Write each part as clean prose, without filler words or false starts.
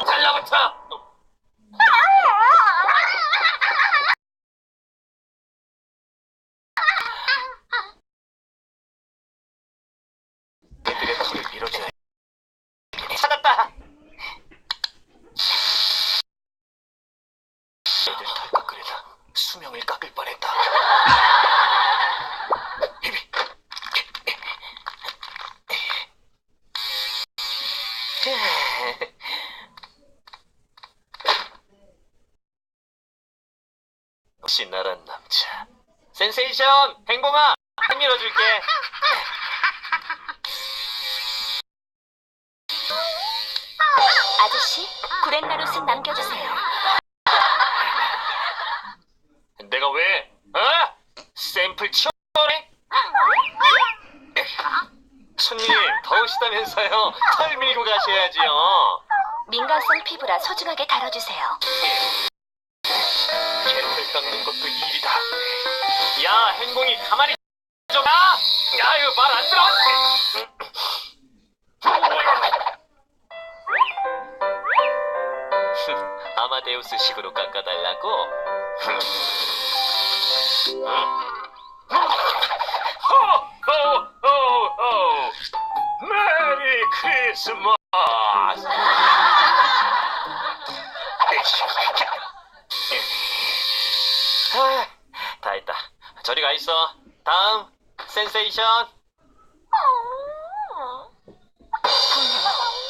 달라붙어! 애들의 털을 밀어줘야 찾았다! 애들 털 깎으려다 수명을 깎을 뻔했다. 신랄한 남자. 센세이션! 행봉아! 약 밀어줄게. 아저씨, 구렛나룻은 남겨주세요. 내가 왜? 어? 샘플 치워래? 손님, 더우시다면서요. 털 밀고 가셔야지요. 민감성 피부라 소중하게 다뤄주세요. 개털 깎는 것도 일이다. 야, 행봉이 가만히 좀 가! 야, 이거 말 안 들어! 아마데우스식으로 깎아달라고? 호호호호! 메리 크리스마스! 다 했다. 저리 가 있어. 다음 센세이션.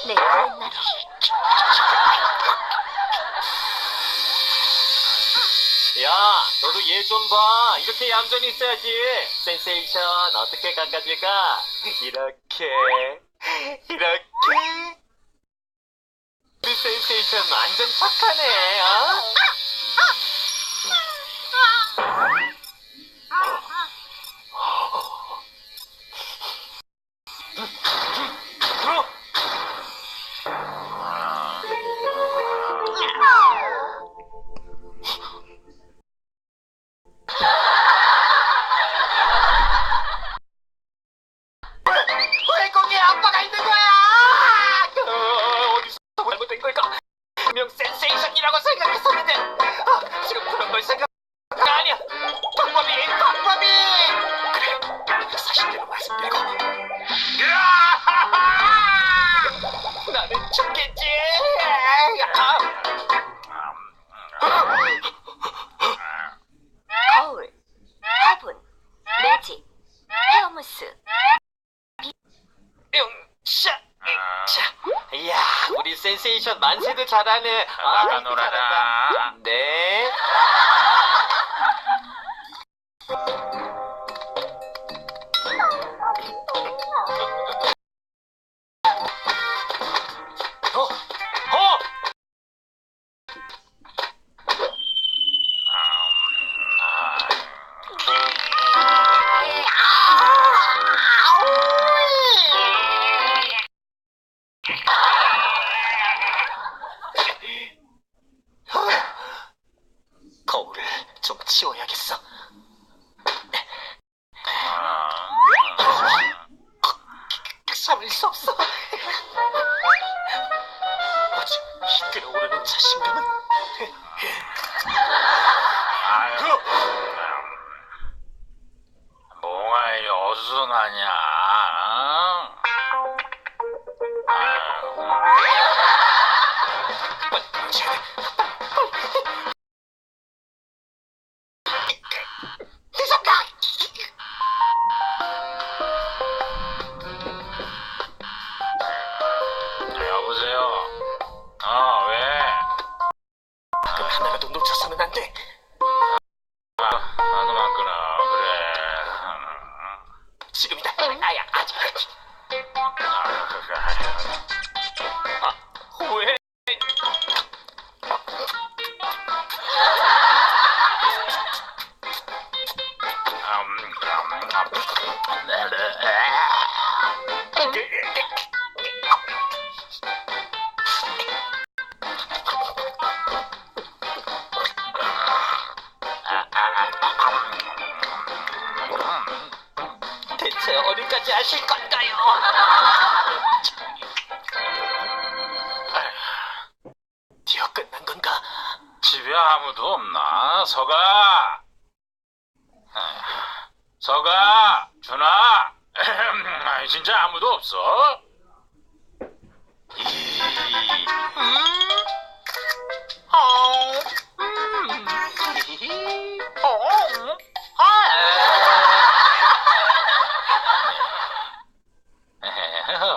네, 구렛나룻. 야, 너도 얘 좀 봐. 이렇게 얌전히 있어야지. 센세이션 어떻게 깎아줄까? 이렇게. 우리 센세이션 완전 착하네. 어? 왜 거기에 아빠가 있는 거야? 어디서 잘못된 걸까? 분명 센세이션이라고 생각했었는데 지금 그런 걸 생각 아니야. 방법이 그래, 사실대로 말씀드리고 나는 죽겠지. 거울, 화분, 매직, 헤어무스. 이야, 우리 센세이션 만세도 잘하네. 나가 놀아라. 잘한다. 네. 어! 거울을 좀 치워야겠어. 참을 수 없어. 아주 끓어오르는 자신감은. 뭐가 이 어수선하냐? 여보세요? 왜? 맞이하실 건가요? 드디어 끝난 건가? 집에 아무도 없나? 서가! 서가! 준아! 아이, 진짜 아무도 없어?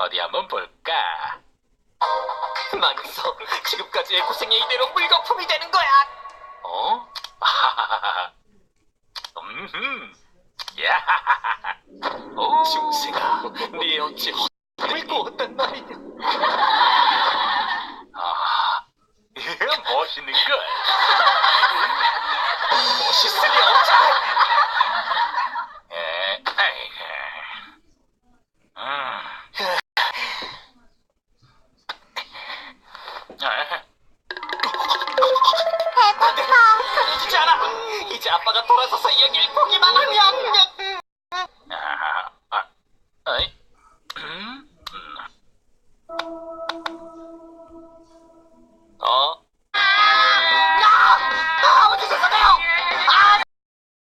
어디 한번 볼까? 망했어. 지금까지의 고생이 이대로 물거품이 되는 거야. 어? 야! 오, 중생아, 네 어찌 헛을 꼬았단 말이냐? 멋있는걸? 멋있으리 어찌? 에, 아이고.